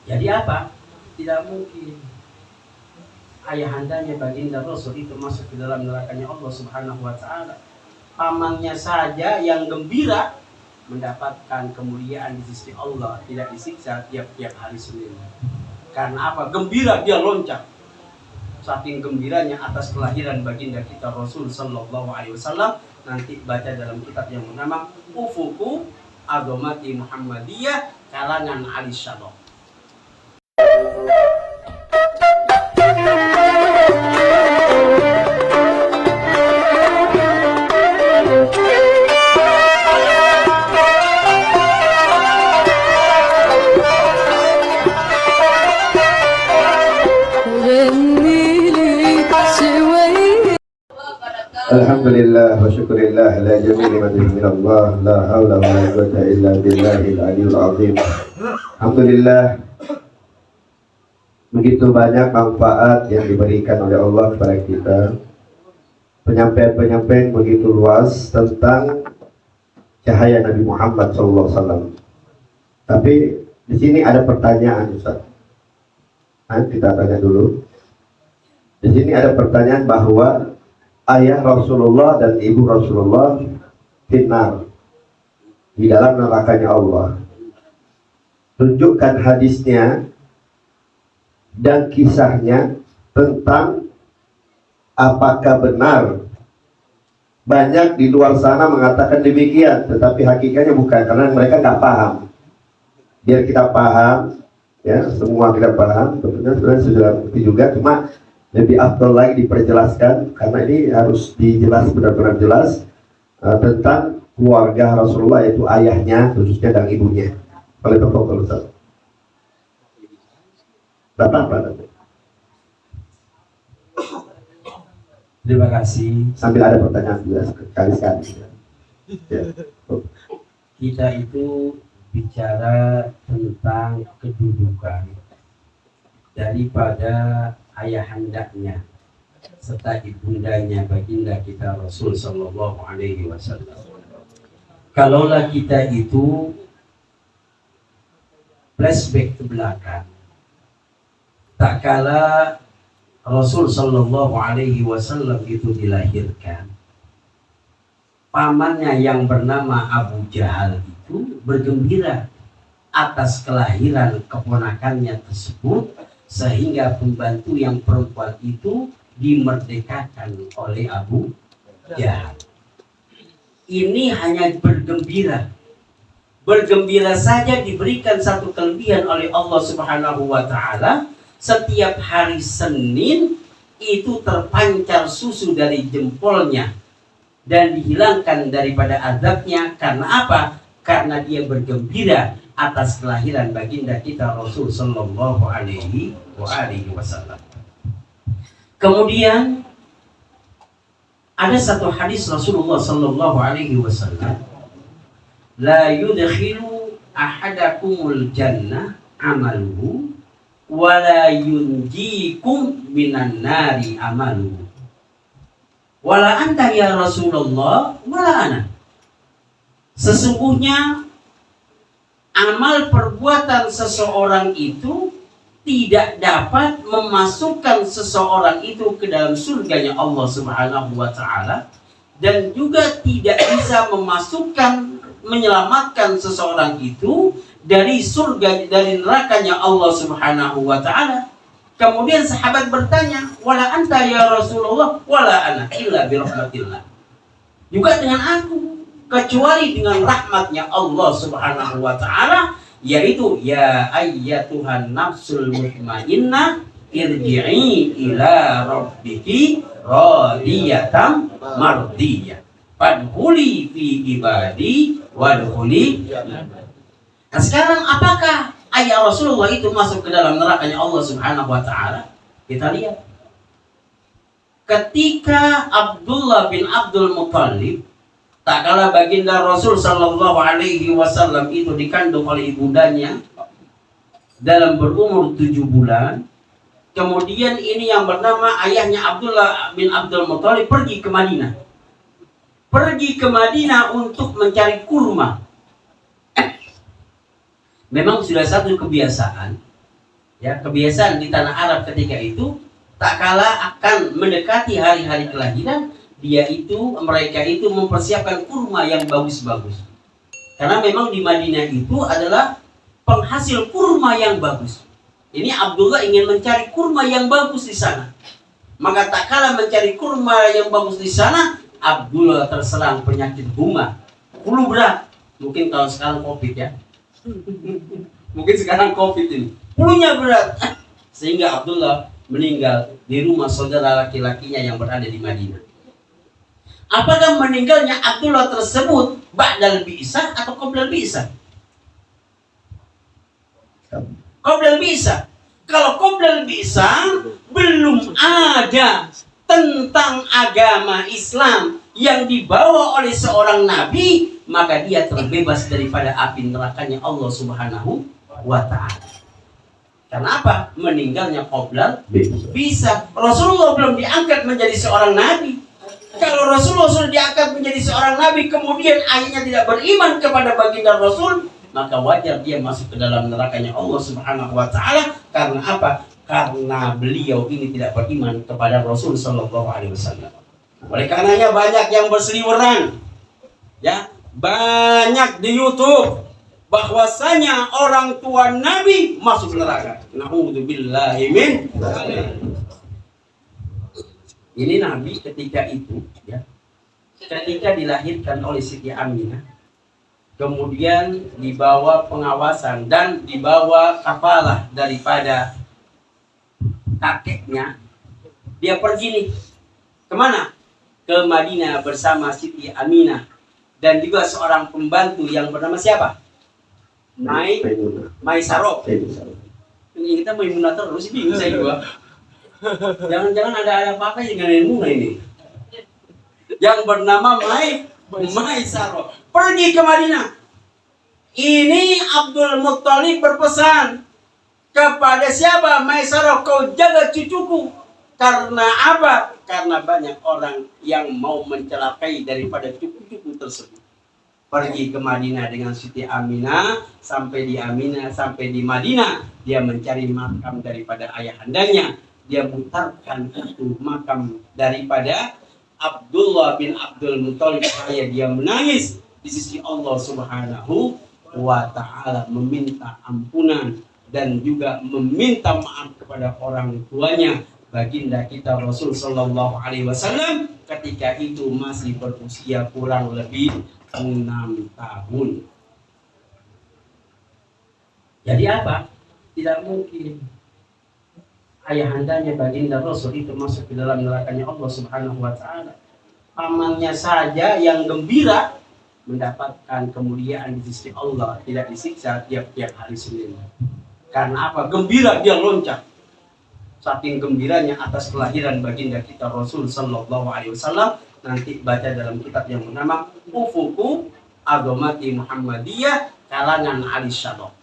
Jadi apa? Tidak mungkin ayahandanya baginda Rasul itu masuk ke dalam nerakanya Allah Subhanahu wa taala. Pamannya saja yang gembira mendapatkan kemuliaan di sisi Allah, tidak disiksa tiap-tiap hari Senin. Karena apa? Gembira dia loncat. Saking gembiranya atas kelahiran baginda kita Rasul sallallahu alaihi wasallam. Nanti baca dalam kitab yang bernama Ufuku Agomati Muhammadiyah kalangan Ali Syadok. Alhamdulillah wa syukurillah la jamil min Allah la haula wa la quwwata illa billahil aliyul azim. Alhamdulillah, begitu banyak manfaat yang diberikan oleh Allah kepada kita. Penyampaian begitu luas tentang cahaya Nabi Muhammad SAW. Tapi di sini ada pertanyaan, Ustaz. Kita tanya dulu. Di sini ada pertanyaan bahwa ayah Rasulullah dan ibu Rasulullah finnar, di dalam nerakanya Allah. Tunjukkan hadisnya dan kisahnya tentang apakah benar. Banyak di luar sana mengatakan demikian, tetapi hakikatnya bukan, karena mereka nggak paham. Biar kita paham, ya, semua kita paham. Sebenarnya sudah bukti juga, cuma lebih afdal lagi diperjelaskan, karena ini harus dijelas benar-benar jelas tentang keluarga Rasulullah, yaitu ayahnya khususnya dan ibunya. Oleh Bapak Ustaz. Bapak. Terima kasih. Sambil ada pertanyaan juga sekali-sekali. Ya. Kita itu bicara tentang kedudukan daripada ayahandanya serta ibundanya baginda kita Rasul sallallahu alaihi wasallam. Kalaulah kita itu flashback ke belakang, tak kala Rasul sallallahu alaihi wasallam itu dilahirkan, pamannya yang bernama Abu Jahal itu bergembira atas kelahiran keponakannya tersebut, sehingga pembantu yang perempuan itu dimerdekakan oleh Abu Jahal. Ini hanya bergembira saja, diberikan satu kelebihan oleh Allah Subhanahu wa taala. Setiap hari Senin itu terpancar susu dari jempolnya dan dihilangkan daripada azabnya. Karena apa? Karena dia bergembira atas kelahiran baginda kita Rasul sallallahu alaihi wasallam. Kemudian ada satu hadis Rasulullah sallallahu alaihi wasallam, la yudkhilu ahadakumul jannah amaluhu wala yunjikum minan nari amaluhu wala anta ya Rasulullah wala ana. Sesungguhnya amal perbuatan seseorang itu tidak dapat memasukkan seseorang itu ke dalam surganya Allah Subhanahu wa taala, dan juga tidak bisa menyelamatkan seseorang itu dari surga, dari nerakanya Allah Subhanahu wa taala. Kemudian sahabat bertanya, wala anta ya Rasulullah wala ana illa bi rahmatillah. Juga dengan aku, kecuali dengan rahmatnya Allah Subhanahu wa taala, yaitu ya ayyatuhan nafsul mutmainnah irji'i ila rabbiki radiyatan mardiyah fadkhuli fi ibadi wadkhuli. Nah, sekarang apakah ayah Rasulullah itu masuk ke dalam nerakanya Allah Subhanahu wa taala? Kita lihat. Ketika Abdullah bin Abdul Muttalib, tak kala baginda Rasul sallallahu alaihi wasallam itu dikandung oleh ibundanya dalam berumur 7 bulan. Kemudian ini yang bernama ayahnya Abdullah bin Abdul Muttalib pergi ke Madinah. Pergi ke Madinah untuk mencari kurma. Memang sudah satu kebiasaan Ya, kebiasaan di tanah Arab ketika itu, tak kala akan mendekati hari-hari kelahiran, mereka itu mempersiapkan kurma yang bagus-bagus. Karena memang di Madinah itu adalah penghasil kurma yang bagus. Ini Abdullah ingin mencari kurma yang bagus di sana. Maka tak kala mencari kurma yang bagus di sana, Abdullah terserang penyakit huma, flu berat. Mungkin kalau sekarang COVID ya. Mungkin sekarang COVID ini. Flu-nya berat. Sehingga Abdullah meninggal di rumah saudara laki-lakinya yang berada di Madinah. Apakah meninggalnya Abdullah tersebut ba'dal bi'sah atau qoblal bi'sah? Qoblal bi'sah. Kalau qoblal bi'sah, belum ada tentang agama Islam yang dibawa oleh seorang nabi, maka dia terbebas daripada api nerakanya Allah Subhanahu wa ta'ala. Kenapa? Meninggalnya qoblal bisa. Rasulullah belum diangkat menjadi seorang nabi. Kalau Rasulullah sudah diangkat menjadi seorang nabi, kemudian ayahnya tidak beriman kepada baginda Rasul, maka wajar dia masuk ke dalam nerakanya Allah Subhanahu wa ta'ala. Karena apa? Karena beliau ini tidak beriman kepada Rasul Sallallahu Alaihi Wasallam. Oleh karenanya banyak yang berseliweran, ya, banyak di YouTube bahwasanya orang tua Nabi masuk neraka. Na'udzubillahi min dzalik. Ini Nabi ketika itu, ya, ketika dilahirkan oleh Siti Aminah, kemudian dibawa pengawasan dan dibawa kafalah daripada kakeknya. Dia pergi nih kemana? Ke Madinah bersama Siti Aminah dan juga seorang pembantu yang bernama siapa? Maisarah. Ini kita Maimunah terus, bingung saya juga. Jangan-jangan ada apa-apa dengan Maimunah ini. Yang bernama Maisarah pergi ke Madinah. Ini Abdul Muttalib berpesan kepada siapa? Maisarah, kau jaga cucuku. Karena apa? Karena banyak orang yang mau mencelakai daripada cucu-cucu tersebut. Pergi ke Madinah dengan Siti Aminah, sampai di Madinah, dia mencari makam daripada ayahandanya. Dia mutarkan itu makam daripada Abdullah bin Abdul Muttalib, supaya dia menangis di sisi Allah Subhanahu wa ta'ala, meminta ampunan dan juga meminta maaf kepada orang tuanya. Baginda kita Rasul Sallallahu Alaihi Wasallam ketika itu masih berusia kurang lebih 6 tahun. Jadi apa? Tidak mungkin ayahandanya baginda Rasul itu masuk ke dalam nerakanya Allah Subhanahu wa ta'ala. Pamannya saja yang gembira mendapatkan kemuliaan di sisi Allah, tidak disiksa tiap-tiap hari Senin. Karena apa? Gembira dia loncat. Saking gembiranya atas kelahiran baginda kita Rasul Sallallahu Alaihi Wasallam. Nanti baca dalam kitab yang bernama Ufuku Agomati Muhammadiyah kalangan Ali Syadok.